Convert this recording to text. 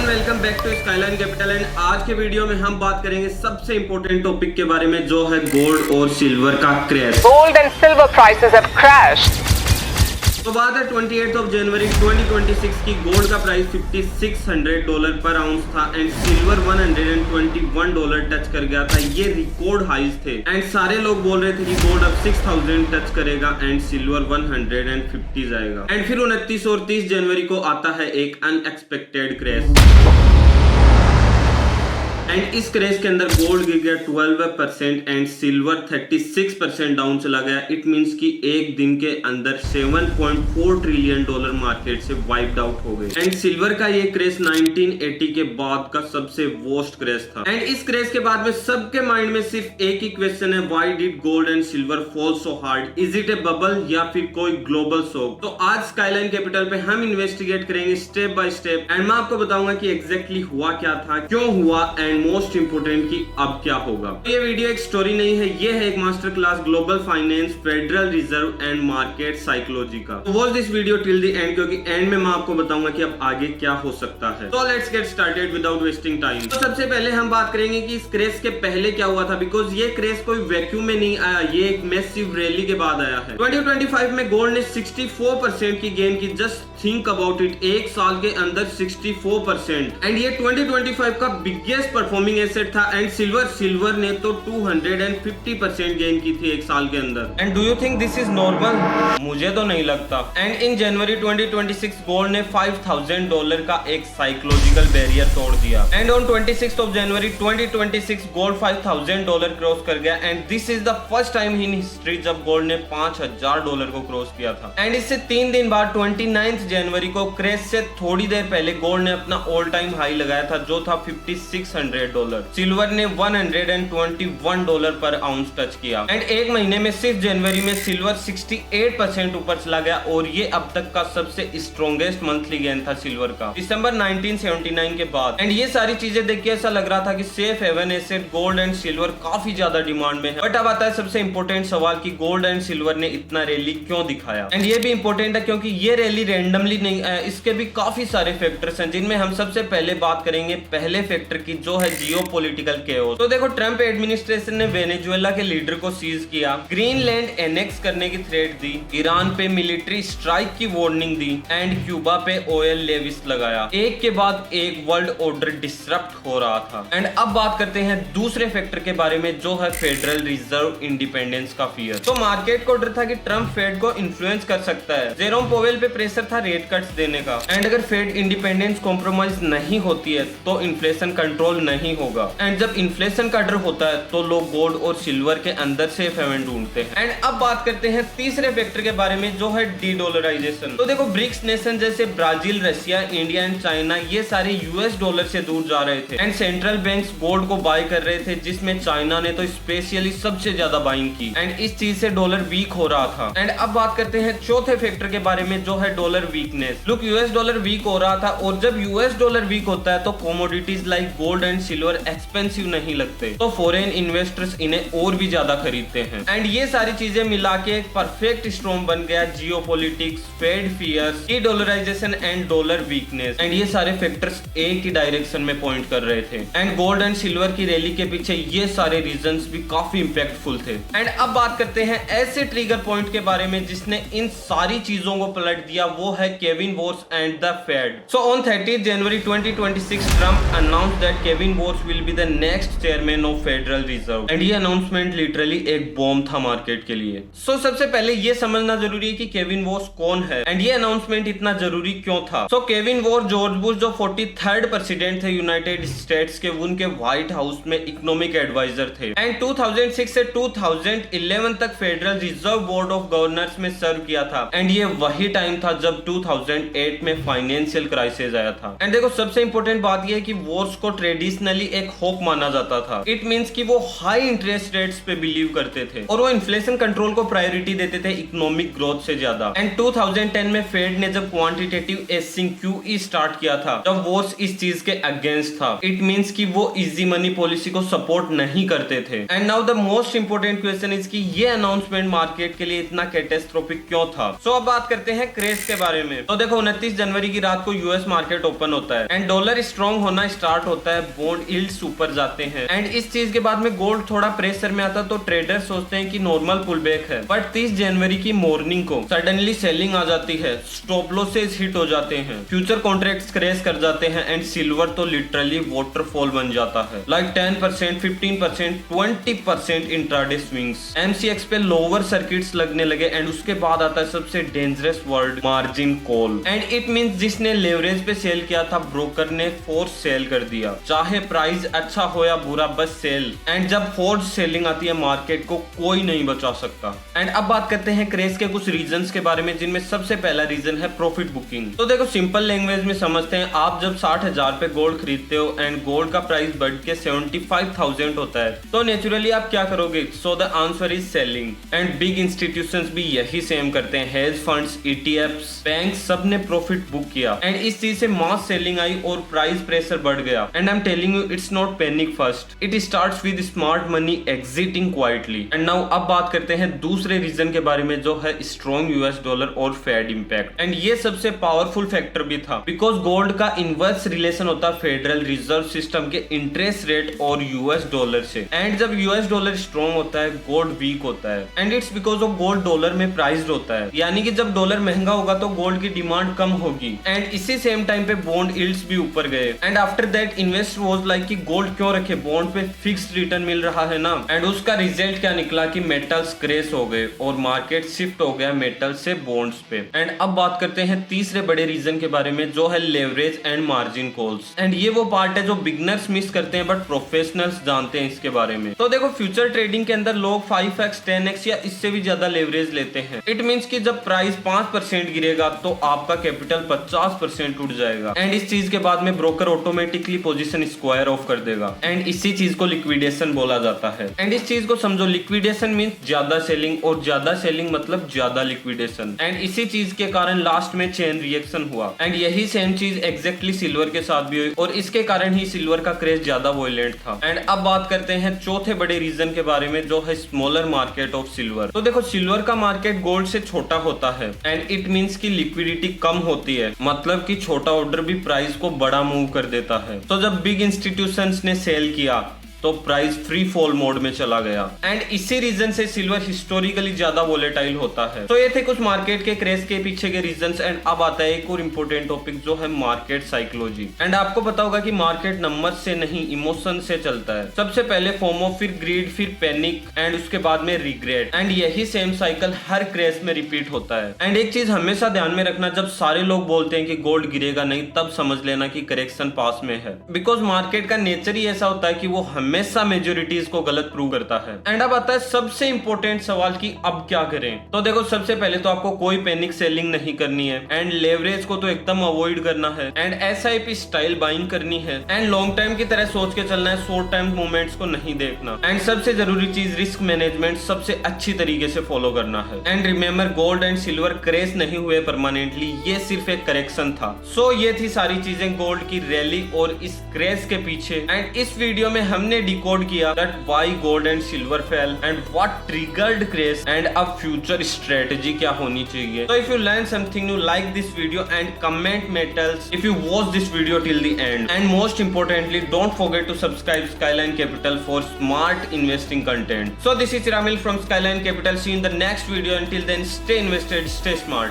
Welcome back to Skyline Capital. And आज के video में हम बात करेंगे सबसे इंपॉर्टेंट टॉपिक के बारे में, जो है गोल्ड और सिल्वर का crash. Gold and silver prices have crashed. तो बात है 28 जनवरी 2026 की। गोल्ड का प्राइस $5600 पर आउंस था एंड सिल्वर $121 टच कर गया था। ये रिकॉर्ड हाइज थे एंड सारे लोग बोल रहे थे कि गोल्ड अब 6000 टच करेगा एंड सिल्वर 150 जाएगा। एंड फिर 29 और 30 जनवरी को आता है एक अनएक्सपेक्टेड क्रैश एंड इस क्रैश के अंदर गोल्ड गिर गया 12% एंड सिल्वर 36% डाउन चला गया। इट मींस कि एक दिन के अंदर $7.4 ट्रिलियन मार्केट से वाइप्ड आउट हो गए। एंड सिल्वर का ये क्रैश 1980 के बाद का सबसे वर्स्ट क्रैश था। एंड इस क्रैश के बाद में सबके माइंड में सिर्फ एक ही क्वेश्चन है, why did gold and silver fall so hard? Is it A bubble या फिर कोई ग्लोबल शॉक? तो आज स्काईलाइन कैपिटल पे हम इन्वेस्टिगेट करेंगे स्टेप बाय स्टेप एंड मैं आपको बताऊंगा कि एग्जैक्टली हुआ क्या था, क्यों हुआ एंड मोस्ट इंपोर्टेंट कि अब क्या होगा। ये वीडियो एक स्टोरी नहीं है, ये है एक master class global finance, federal Reserve and market psychology का। तो watch this video till the end, क्योंकि एंड में मैं आपको बताऊंगा कि अब आगे क्या हो सकता है। तो let's get started without wasting time. तो सबसे पहले हम बात करेंगे कि इस क्रैश के पहले क्या हुआ था, बिकॉज ये क्रैश कोई वैक्यूम में नहीं आया, ये एक मैसिव रैली के बाद आया है। 2025 में गोल्ड ने 64% की गेन की। जस्ट थिंक अबाउट इट, एक साल के अंदर 64%। एंड ये 2025 का बिगेस्ट परफॉर्मिंग एसेट था। एंड सिल्वर ने तो 250% गेन की थी एक साल के अंदर। And do you think this is normal? मुझे तो नहीं लगता। एंड इन जनवरी 2026 गोल्ड ने $5000 का एक साइकोलॉजिकल बैरियर तोड़ दिया। And on 26 January 2026 gold $5000 cross कर गया। And this is the first time in history जब गोल्ड ने $5000 को क्रॉस किया था। एंड इससे 3 दिन बाद 29 जनवरी को क्रैश से थोड़ी देर पहले गोल्ड ने अपना ऑल टाइम हाई लगाया था, जो था $5600। सिल्वर ने $121 पर आउंस टच किया। एंड एक महीने में सिर्फ जनवरी में सिल्वर 68% ऊपर चला गया और ये अब तक का सबसे स्ट्रॉन्गेस्ट मंथली गेन था सिल्वर का, दिसंबर 1979 के बाद। एंड ये सारी चीजें देख के ऐसा लग रहा था कि safe haven asset gold and silver काफी ज्यादा डिमांड में है। बट अब आता है सबसे इंपॉर्टेंट सवाल कि गोल्ड एंड सिल्वर ने इतना रैली क्यों दिखाया। एंड ये भी इंपॉर्टेंट है क्योंकि ये रैली रैंडमली नहीं है, इसके भी काफी सारे फैक्टर्स हैं, जिनमें हम सबसे पहले बात करेंगे पहले फैक्टर की, जो है जियोपॉलिटिकल केओस। तो देखो, ट्रम्प एडमिनिस्ट्रेशन ने वेनेजुएला के लीडर को सीज किया, ग्रीनलैंड एनेक्स करने की थ्रेट दी, ईरान पे मिलिट्री स्ट्राइक की वार्निंग दी एंड क्यूबा पे ऑयल लेविस लगाया। एक के बाद एक वर्ल्ड ऑर्डर डिसरप्ट हो रहा था। एंड अब बात करते हैं दूसरे फैक्टर के बारे में, जो है फेडरल रिजर्व इंडिपेंडेंस का फियर। तो मार्केट को डर था कि ट्रम्प फेड को इन्फ्लुएंस कर सकता है। जेरोम पोवेल पे प्रेशर था रेट कट्स देने का। एंड अगर फेड इंडिपेंडेंस कॉम्प्रोमाइज नहीं होती है तो इन्फ्लेशन कंट्रोल नहीं होगा। एंड जब इन्फ्लेशन का डर होता है तो लोग गोल्ड और सिल्वर के अंदर सेफ हेवन ढूंढते हैं। एंड अब बात करते हैं तीसरे फैक्टर के बारे में, जो है डी-डॉलराइजेशन। तो देखो, ब्रिक्स नेशन जैसे Brazil, Russia, India and China, ये सारे यूएस डॉलर से दूर जा रहे थे। एंड सेंट्रल बैंक्स गोल्ड को बाय कर रहे थे, जिसमें चाइना ने तो स्पेशली सबसे ज्यादा बाइंग की। एंड इस चीज से डॉलर वीक हो रहा था। एंड अब बात करते हैं चौथे फैक्टर के बारे में, जो है dollar weakness. Look, US dollar weak हो रहा था और जब यूएस डॉलर वीक होता है तो commodities like gold and silver expensive नहीं लगते, तो फॉरेन इन्वेस्टर्स इन्हें और भी ज्यादा खरीदते हैं। एंड ये सारी चीजें मिला के एक परफेक्ट स्टॉर्म बन गया, geopolitics, Fed fears, de-dollarisation and dollar weakness. And ये सारे फैक्टर्स एक ही डायरेक्शन में पॉइंट कर रहे थे। एंड गोल्ड एंड सिल्वर की रैली के पीछे ये सारे रीजंस भी काफी इंपैक्टफुल थे। एंड अब बात करते हैं ऐसे ट्रिगर पॉइंट के बारे में जिसने इन सारी चीजों को पलट दिया, वो है Kevin Warsh and the Fed. So on 30 January 2026 Trump announced that Kevin Warsh will be the next chairman of Federal Reserve. And ये अनाउंसमेंट लिटरली एक बॉम्ब था मार्केट के लिए। सो सबसे पहले ये समझना जरूरी है कि केविन वॉर्स कौन है एंड ये अनाउंसमेंट इतना जरूरी क्यों था। सो केविन वॉर्स जॉर्ज बुश जो 43rd प्रेसिडेंट थे यूनाइटेड स्टेट्स के, उनके व्हाइट हाउस में इकोनॉमिक एडवाइजर थे। एंड 2006 से 2011 तक federal reserve board of governors में सर्व किया था। एंड ये वही टाइम था जब 2008 में फाइनेंशियल क्राइसिस आया था। एंड देखो, सबसे इंपॉर्टेंट बात यह है कि वॉर्स को ट्रेडिशनली एक होप माना जाता था। इट मींस कि वो हाई इंटरेस्ट रेट्स पे बिलीव करते थे और वो इन्फ्लेशन कंट्रोल को प्रायोरिटी देते थे इकोनॉमिक ग्रोथ से ज्यादा। एंड 2010 में फेड ने जब क्वांटिटेटिव ईजिंग QE स्टार्ट किया था, जब वॉर्स इस चीज के अगेंस्ट था। इट मींस कि वो इजी मनी पॉलिसी को सपोर्ट नहीं करते थे। And now the most important question is कि ये अनाउंसमेंट मार्केट के लिए इतना कैटास्ट्रोफिक क्यों था। सो अब बात करते हैं क्रैश के बारे में, तो देखो 29 जनवरी की रात को यूएस मार्केट ओपन होता है एंड डॉलर स्ट्रॉन्ग होना स्टार्ट होता है, बॉन्ड यील्ड्स ऊपर जाते हैं एंड इस चीज के बाद में गोल्ड थोड़ा प्रेशर में आता है, तो ट्रेडर सोचते हैं कि नॉर्मल पुल बैक है। बट 30 जनवरी की मॉर्निंग को सडनली सेलिंग आ जाती है, स्टॉप लॉसेस हिट हो जाते हैं, फ्यूचर कॉन्ट्रैक्ट्स क्रैश कर जाते हैं एंड सिल्वर तो लिटरली वाटरफॉल बन जाता है, लाइक 10%, 15%, 20% इंट्राडे स्विंग्स। एमसीएक्स पे लोअर सर्किट्स लगने लगे एंड उसके बाद आता है सबसे dangerous word, margin call. And it means जिसने लेवरेज पे सेल किया था, ब्रोकर ने फोर्स सेल कर दिया, चाहे प्राइस अच्छा हो या बुरा, बस सेल। एंड जब फोर्स सेलिंग आती है मार्केट को कोई नहीं बचा सकता। एंड अब बात करते हैं क्रेज के कुछ रीजंस के बारे में, जिनमें सबसे पहला रीजन है प्रॉफिट बुकिंग। तो देखो सिंपल लैंग्वेज में समझते हैं, आप जब 60,000 पे गोल्ड खरीदते हो एंड गोल्ड का प्राइस बढ़ के 75,000 होता है, तो नेचुरली आप क्या करोगे? So the answer is selling. And big institutions भी यही सेम करते हैं, हेज फंड्स, ईटीएफ्स, बैंक, सब ने प्रॉफिट बुक किया एंड इस चीज से मास सेलिंग आई और प्राइस प्रेशर बढ़ गया। And I am telling you, it's not panic first, it starts with smart money exiting quietly. And now अब बात करते हैं दूसरे रीजन के बारे में, जो है स्ट्रॉन्ग यूएस डॉलर और फेड इंपैक्ट। एंड ये सबसे पावरफुल फैक्टर भी था, बिकॉज गोल्ड का इनवर्स रिलेशन होता है फेडरल रिजर्व सिस्टम के इंटरेस्ट रेट और यूएस डॉलर से। एंड जब यूएस डॉलर स्ट्रॉन्ग होता है, गोल्ड वीक होता है and it's because of gold dollar में प्राइस्ड होता है, यानी कि जब डॉलर महंगा होगा तो गोल्ड की डिमांड कम होगी। एंड इसी सेम टाइम पे बॉन्ड यील्ड्स भी ऊपर गए and after that invest was like कि गोल्ड क्यों रखे, बॉन्ड पे फिक्स्ड रिटर्न मिल रहा है ना। एंड उसका रिजल्ट क्या निकला कि मेटल्स क्रैश हो गए और मार्केट शिफ्ट हो गया मेटल से बॉन्ड्स पे। एंड अब बात करते हैं तीसरे बड़े रीजन के बारे में, जो है leverage and margin calls. And ये वो पार्ट है जो बिगनर्स मिस करते हैं बट प्रोफेशनल्स जानते हैं इसके बारे में। तो देखो फ्यूचर ट्रेडिंग के अंदर लोग 5x, 10x या इससे भी ज्यादा लेवरेज लेते हैं। इट मींस कि जब प्राइस 5% गिरेगा तो आपका कैपिटल 50% टूट जाएगा एंड इस चीज के बाद में broker automatically position square of कर देगा एंड इसी चीज को लिक्विडेशन बोला जाता है। एंड इस चीज को समझो, लिक्विडेशन मींस ज्यादा सेलिंग और ज्यादा सेलिंग मतलब ज्यादा लिक्विडेशन। एंड इसी चीज के कारण लास्ट में चेन रिएक्शन हुआ एंड यही सेम चीज एग्जैक्टली सिल्वर के साथ भी हुई और इसके कारण ही सिल्वर का क्रेज ज्यादा वॉयलेंट था। एंड अब बात करते हैं चौथे बड़े रीजन के बारे में, जो है स्मॉलर मार्केट ऑफ सिल्वर। तो देखो सिल्वर का मार्केट गोल्ड से छोटा होता है एंड इट मींस की लिक्विडिटी कम होती है, मतलब कि छोटा ऑर्डर भी प्राइस को बड़ा मूव कर देता है। तो जब बिग इंस्टीट्यूशंस ने सेल किया तो प्राइस फ्री फॉल मोड में चला गया एंड इसी रीजन से सिल्वर हिस्टोरिकली ज्यादा वोलेटाइल होता है। तो ये थे कुछ मार्केट के क्रेज के पीछे के रीजंस। एंड अब आता है एक और इम्पोर्टेंट टॉपिक, जो है मार्केट साइकोलॉजी। एंड आपको पता होगा कि मार्केट नंबर से नहीं इमोशन से चलता है। सबसे पहले फोमो, फिर ग्रीड, फिर पैनिक एंड उसके बाद में रिग्रेट। एंड यही सेम साइकिल हर क्रेज में रिपीट होता है। एंड एक चीज हमेशा ध्यान में रखना, जब सारे लोग बोलते हैं कि गोल्ड गिरेगा नहीं, तब समझ लेना कि करेक्शन पास में है, बिकॉज मार्केट का नेचर ही ऐसा होता है कि वो हमेशा मेजोरिटीज को गलत प्रूव करता है। एंड अब आता है सबसे इंपॉर्टेंट सवाल कि अब क्या करें। तो देखो सबसे पहले तो आपको कोई पैनिक सेलिंग नहीं करनी है एंड लेवरेज को तो एकदम अवॉइड करना है एंड एसआईपी स्टाइल बाइंग करनी है एंड लॉन्ग टाइम की तरह सोच के चलना है, शॉर्ट टाइम मूवमेंट्स को नहीं देखना। एंड सबसे जरूरी चीज रिस्क मैनेजमेंट सबसे अच्छी तरीके से फॉलो करना है। And remember, gold and silver crash नहीं हुए परमानेंटली, ये सिर्फ एक करेक्शन था। सो ये थी सारी चीजें गोल्ड की रैली और इस क्रेश के पीछे। एंड इस वीडियो में हमने डिकोड किया that why gold and silver fell and what triggered crash and अब future strategy क्या होनी चाहिए। So if you learn something new, like this video and comment metals if you watch this video till the end. And most importantly, don't forget to subscribe Skyline Capital for smart investing content. So this is Ramil from Skyline Capital. See you in the next video. Until then, stay invested, stay smart.